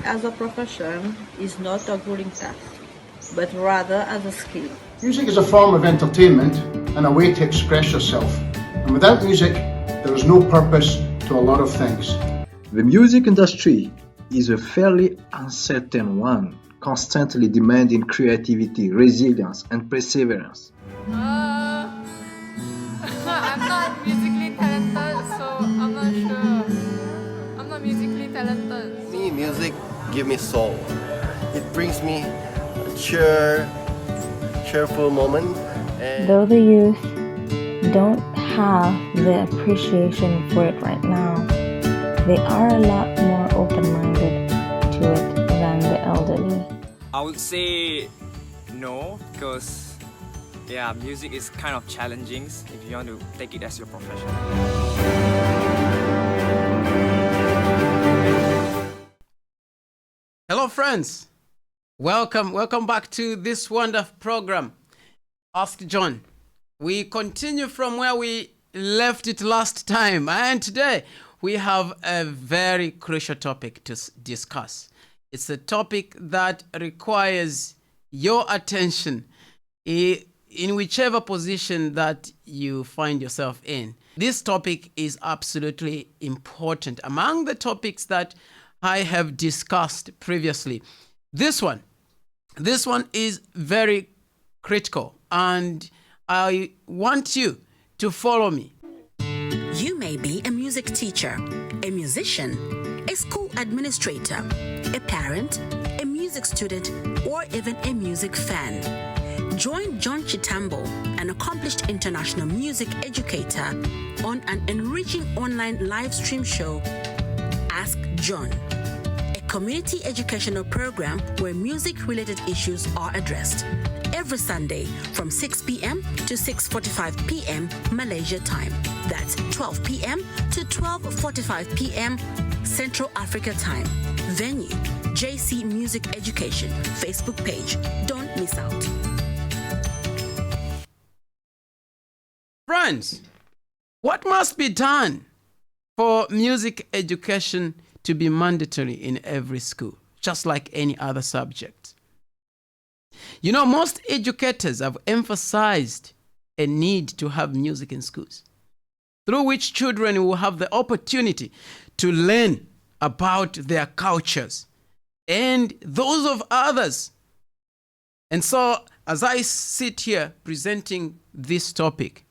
as a profession is not a grueling task, but rather as a skill. Music is a form of entertainment and a way to express yourself. And without music, there is no purpose to a lot of things. The music industry is a fairly uncertain one, constantly demanding creativity, resilience, and perseverance. I'm not musically talented, so I'm not sure. I'm not musically talented. Me, music gives me soul. It brings me a cheerful moment. Though the youth don't have the appreciation for it right now, they are a lot more open-minded to it than the elderly. I would say no, because music is kind of challenging if you want to take it as your profession. Hello friends, welcome back to this wonderful program, Ask John. We continue from where we left it last time, and today we have a very crucial topic to discuss. It's a topic that requires your attention in whichever position that you find yourself in. This topic is absolutely important. Among the topics that I have discussed previously, this one is very critical, and I want you to follow me. You may be a music teacher, a musician, a school administrator, a parent, a music student, or even a music fan. Join John Chitambo, an accomplished international music educator, on an enriching online live stream show, Ask John, a community educational program where music-related issues are addressed. Every Sunday from 6 p.m. to 6:45 p.m. Malaysia time. That's 12 p.m. to 12:45 p.m. Central Africa time. Venue, JC Music Education, Facebook page. Don't miss out. Friends, what must be done for music education to be mandatory in every school, just like any other subject? You know, most educators have emphasized a need to have music in schools, through which children will have the opportunity to learn about their cultures and those of others. And so, as I sit here presenting this topic,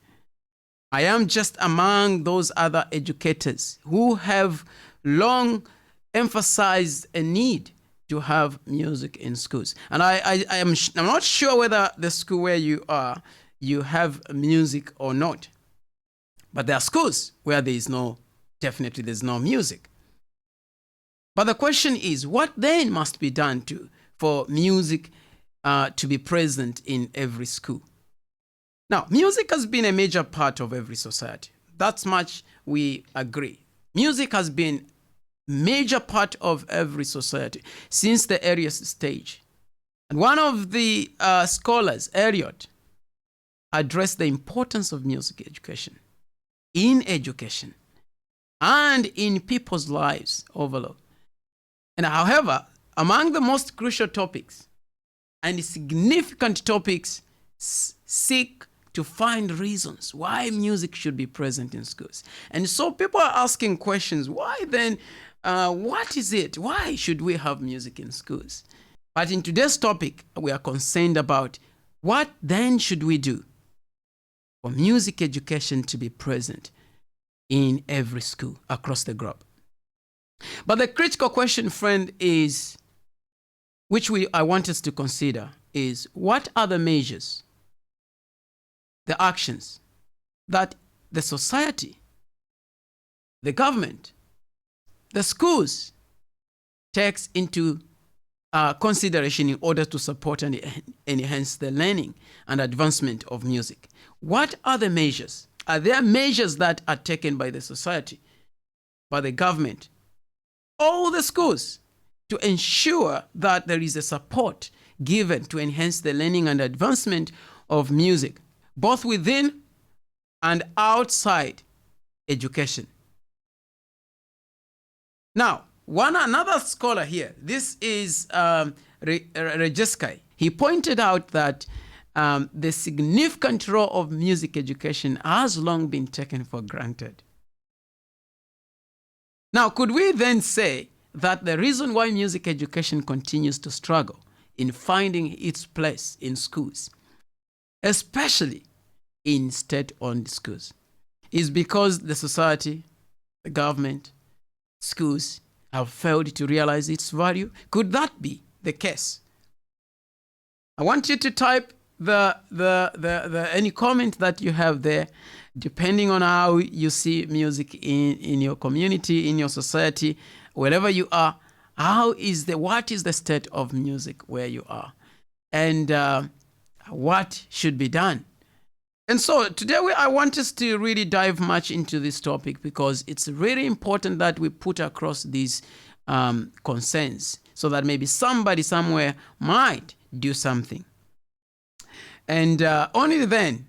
I am just among those other educators who have long emphasized a need to have music in schools. And I'm not sure whether the school where you are, you have music or not. But there are schools where there's no music. But the question is, what then must be done for music to be present in every school? Now, music has been a major part of every society. That's much we agree. Music has been major part of every society since the earliest stage. And one of the scholars, Eliot, addressed the importance of music education in education and in people's lives overall. And however, among the most crucial topics and significant topics seek to find reasons why music should be present in schools. And so people are asking questions, why then, what is it? Why should we have music in schools? But in today's topic, we are concerned about what then should we do for music education to be present in every school across the globe. But the critical question, friend, is, which I want us to consider, is what are the measures, the actions that the society, the government, the schools takes into consideration in order to support and enhance the learning and advancement of music. What are the measures? Are there measures that are taken by the society, by the government, all the schools, to ensure that there is a support given to enhance the learning and advancement of music, both within and outside education? Now, Another scholar here, this is Rejeskai. He pointed out that the significant role of music education has long been taken for granted. Now, could we then say that the reason why music education continues to struggle in finding its place in schools, especially in state-owned schools, is because the society, the government, schools have failed to realize its value? Could that be the case? I want you to type any comment that you have there, depending on how you see music in your community, in your society, wherever you are. What is the state of music where you are, and what should be done? And so today I want us to really dive much into this topic, because it's really important that we put across these concerns, so that maybe somebody somewhere might do something. And only then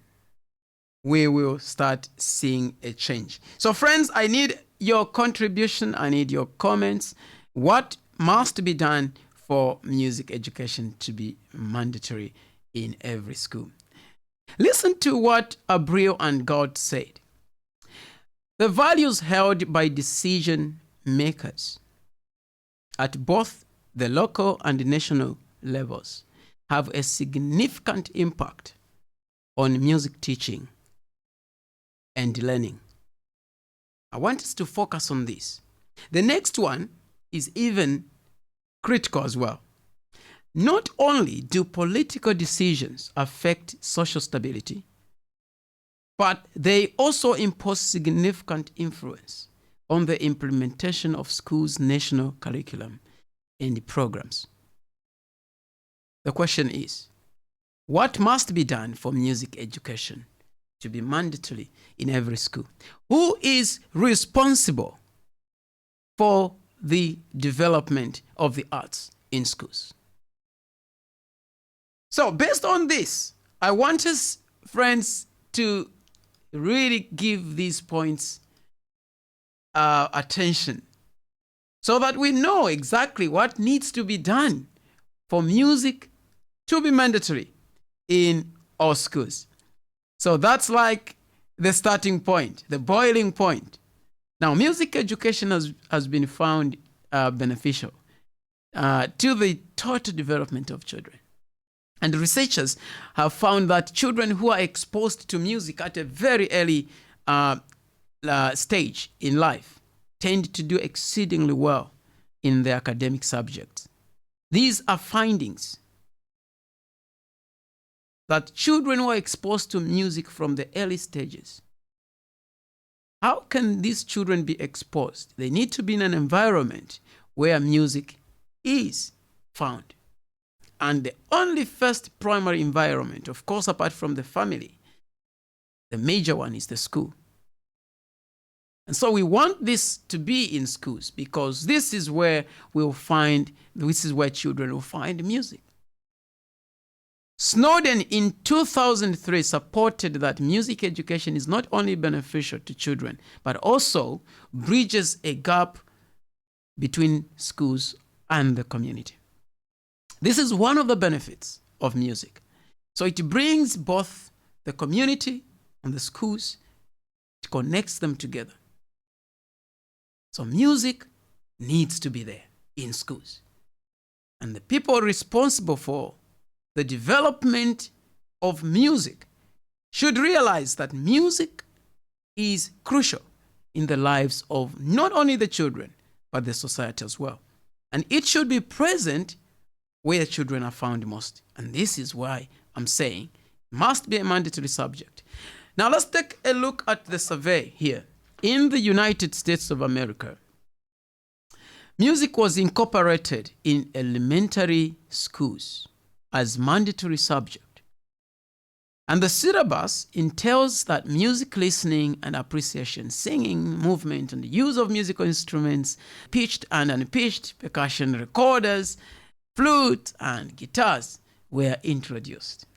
we will start seeing a change. So friends, I need your contribution. I need your comments. What must be done for music education to be mandatory in every school? Listen to what Abril and Gault said. The values held by decision makers at both the local and national levels have a significant impact on music teaching and learning. I want us to focus on this. The next one is even critical as well. Not only do political decisions affect social stability, but they also impose significant influence on the implementation of schools' national curriculum and programs. The question is, what must be done for music education to be mandatory in every school? Who is responsible for the development of the arts in schools? So based on this, I want us, friends, to really give these points attention, so that we know exactly what needs to be done for music to be mandatory in our schools. So that's like the starting point, the boiling point. Now, music education has been found beneficial to the total development of children. And researchers have found that children who are exposed to music at a very early stage in life tend to do exceedingly well in their academic subjects. These are findings that children who are exposed to music from the early stages. How can these children be exposed? They need to be in an environment where music is found. And the only first primary environment, of course, apart from the family, the major one is the school. And so we want this to be in schools, because this is where children will find music. Snowden in 2003 supported that music education is not only beneficial to children, but also bridges a gap between schools and the community. This is one of the benefits of music. So it brings both the community and the schools, it connects them together. So music needs to be there in schools. And the people responsible for the development of music should realize that music is crucial in the lives of not only the children, but the society as well. And it should be present where children are found most. And this is why I'm saying it must be a mandatory subject. Now let's take a look at the survey here. In the United States of America, music was incorporated in elementary schools as mandatory subject. And the syllabus entails that music listening and appreciation, singing, movement, and the use of musical instruments, pitched and unpitched, percussion recorders, flute, and guitars were introduced.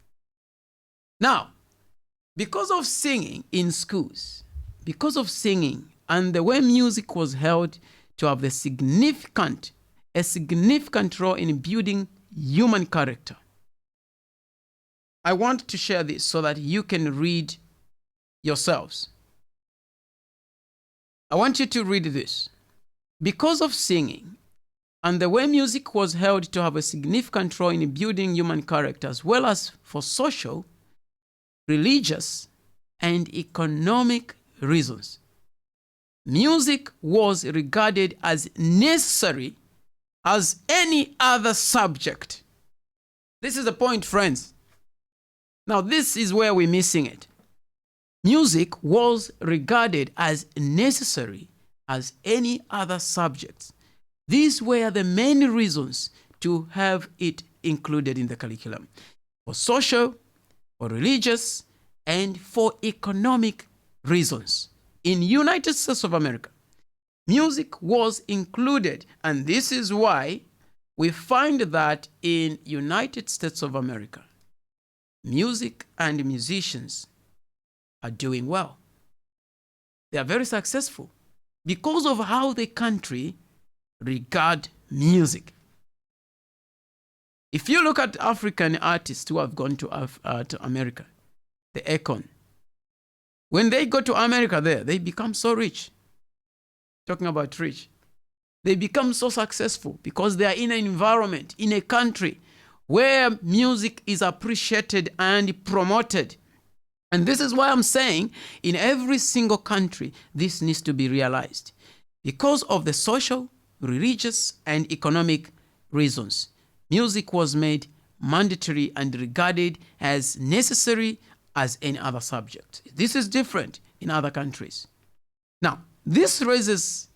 Now, because of singing in schools, because of singing and the way music was held to have a significant role in building human character. I want to share this so that you can read yourselves. I want you to read this. Because of singing and the way music was held to have a significant role in building human character, as well as for social, religious, and economic reasons, music was regarded as necessary as any other subject. This is the point, friends. Now, this is where we're missing it. Music was regarded as necessary as any other subject. These were the main reasons to have it included in the curriculum: for social, for religious, and for economic reasons. In United States of America, music was included, and this is why we find that in United States of America, music and musicians are doing well. They are very successful because of how the country regard music. If you look at African artists who have gone to America, the Akon, when they go to America there, they become so rich. Talking about rich. They become so successful because they are in an environment, in a country where music is appreciated and promoted. And this is why I'm saying in every single country, this needs to be realized. Because of the social, religious, and economic reasons, music was made mandatory and regarded as necessary as any other subject. This is different in other countries. Now, this raises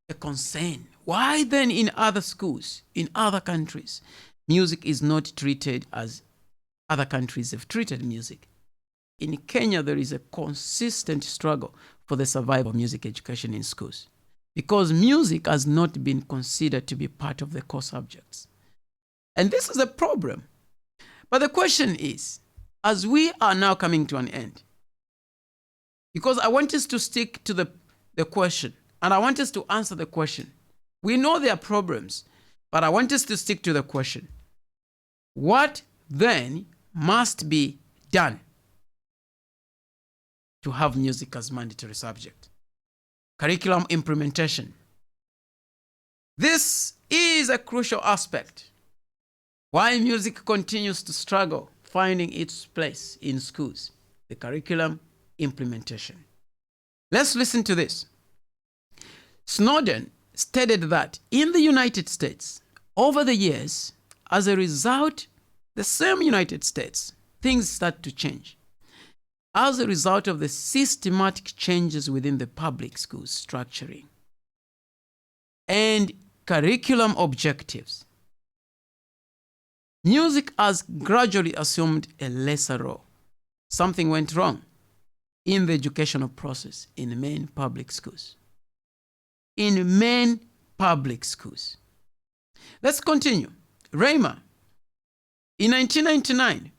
a concern. Why then in other schools, in other countries, music is not treated as other countries have treated music? In Kenya, there is a consistent struggle for the survival of music education in schools because music has not been considered to be part of the core subjects. And this is a problem. But the question is, as we are now coming to an end, because I want us to stick to the question, and I want us to answer the question. We know there are problems, but I want us to stick to the question. What then must be done to have music as mandatory subject? Curriculum implementation. This is a crucial aspect. Why music continues to struggle finding its place in schools. The curriculum implementation. Let's listen to this. Snowden stated that in the United States, over the years, as a result, the same United States, things start to change. As a result of the systematic changes within the public schools structuring and curriculum objectives, music has gradually assumed a lesser role. Something went wrong in the educational process in main public schools. In main public schools. Let's continue. Raymer, in 1999,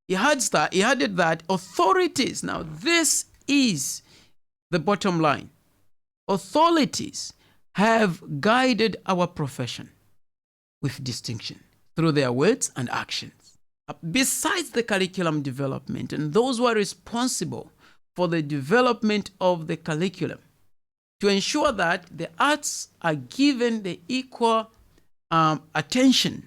he added that authorities, now this is the bottom line, authorities have guided our profession with distinction through their words and actions. Besides the curriculum development and those who are responsible for the development of the curriculum, to ensure that the arts are given the equal attention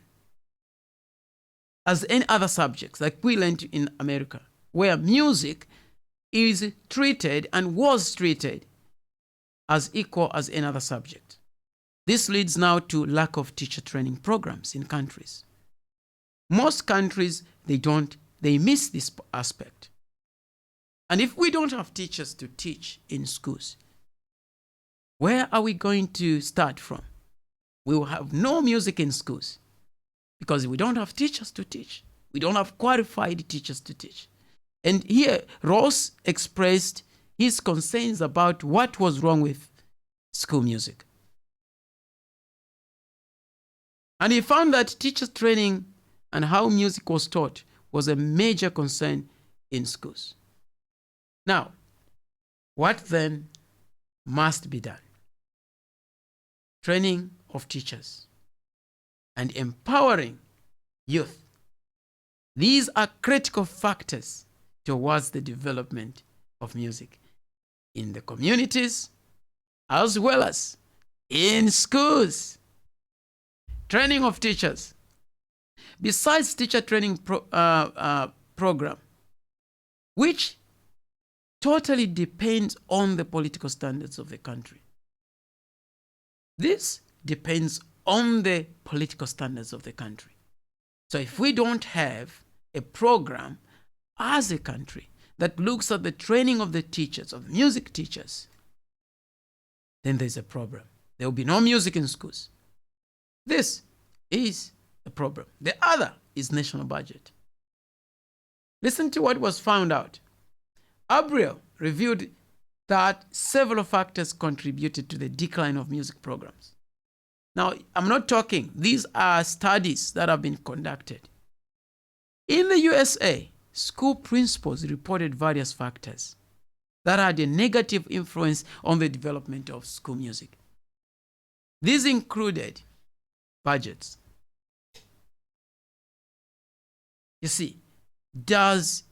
as any other subjects, like we learned in America, where music is treated and was treated as equal as any other subject. This leads now to lack of teacher training programs in countries. Most countries, they miss this aspect. And if we don't have teachers to teach in schools, where are we going to start from? We will have no music in schools because we don't have teachers to teach. We don't have qualified teachers to teach. And here, Ross expressed his concerns about what was wrong with school music. And he found that teacher training and how music was taught was a major concern in schools. Now, what then must be done? training of teachers, and empowering youth. These are critical factors towards the development of music in the communities as well as in schools. Training of teachers. Besides teacher training program, which totally depends on the political standards of the country. This depends on the political standards of the country. So if we don't have a program as a country that looks at the training of the teachers, of music teachers, then there's a problem. There will be no music in schools. This is a problem. The other is national budget. Listen to what was found out. Abril revealed that several factors contributed to the decline of music programs. Now, I'm not talking, these are studies that have been conducted. In the USA, school principals reported various factors that had a negative influence on the development of school music. These included budgets. You see, does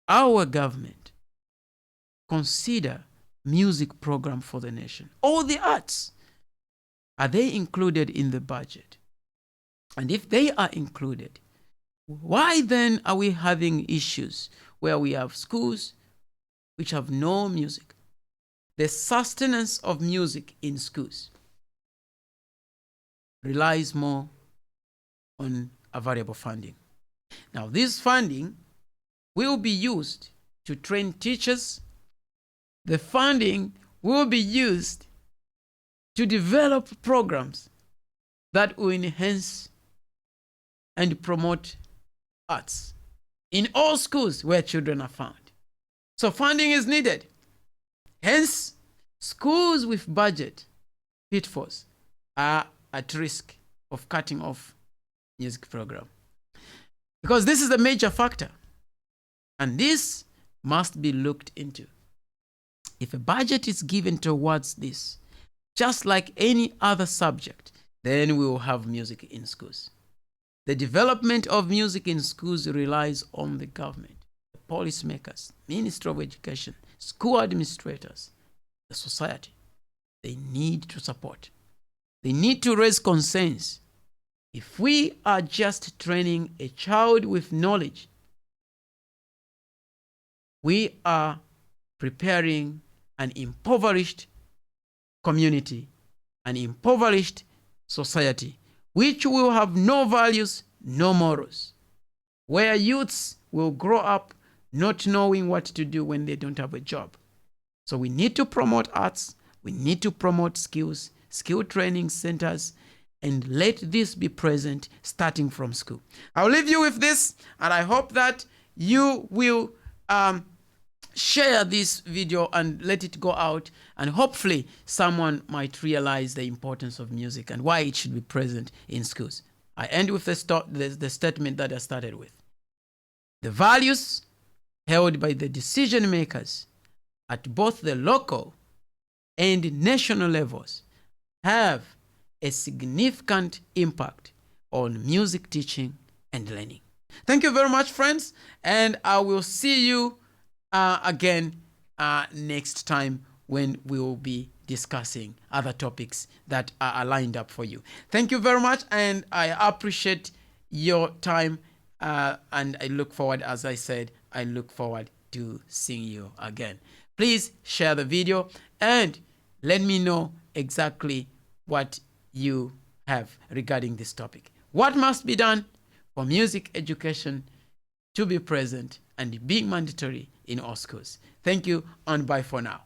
our government consider music program for the nation? All the arts, are they included in the budget? And if they are included, why then are we having issues where we have schools which have no music? The sustenance of music in schools relies more on available funding. Now, this funding will be used to train teachers. The funding will be used to develop programs that will enhance and promote arts in all schools where children are found. So funding is needed. Hence, schools with budget pitfalls are at risk of cutting off music program. Because this is a major factor. And this must be looked into. If a budget is given towards this, just like any other subject, then we will have music in schools. The development of music in schools relies on the government, the policymakers, Ministry of Education, school administrators, the society. They need to support. They need to raise concerns. If we are just training a child with knowledge, we are preparing an impoverished community, an impoverished society, which will have no values, no morals, where youths will grow up not knowing what to do when they don't have a job. So we need to promote arts, we need to promote skills, skill training centers, and let this be present starting from school. I'll leave you with this, and I hope that you will share this video and let it go out, and hopefully someone might realize the importance of music and why it should be present in schools. I end with the statement that I started with. The values held by the decision makers at both the local and national levels have a significant impact on music teaching and learning. Thank you very much, friends, and I will see you again next time when we will be discussing other topics that are lined up for you. Thank you very much, and I appreciate your time, and I look forward, as I said, I look forward to seeing you again. Please share the video and let me know exactly what you have regarding this topic. What must be done for music education to be present and being mandatory in all schools? Thank you, and bye for now.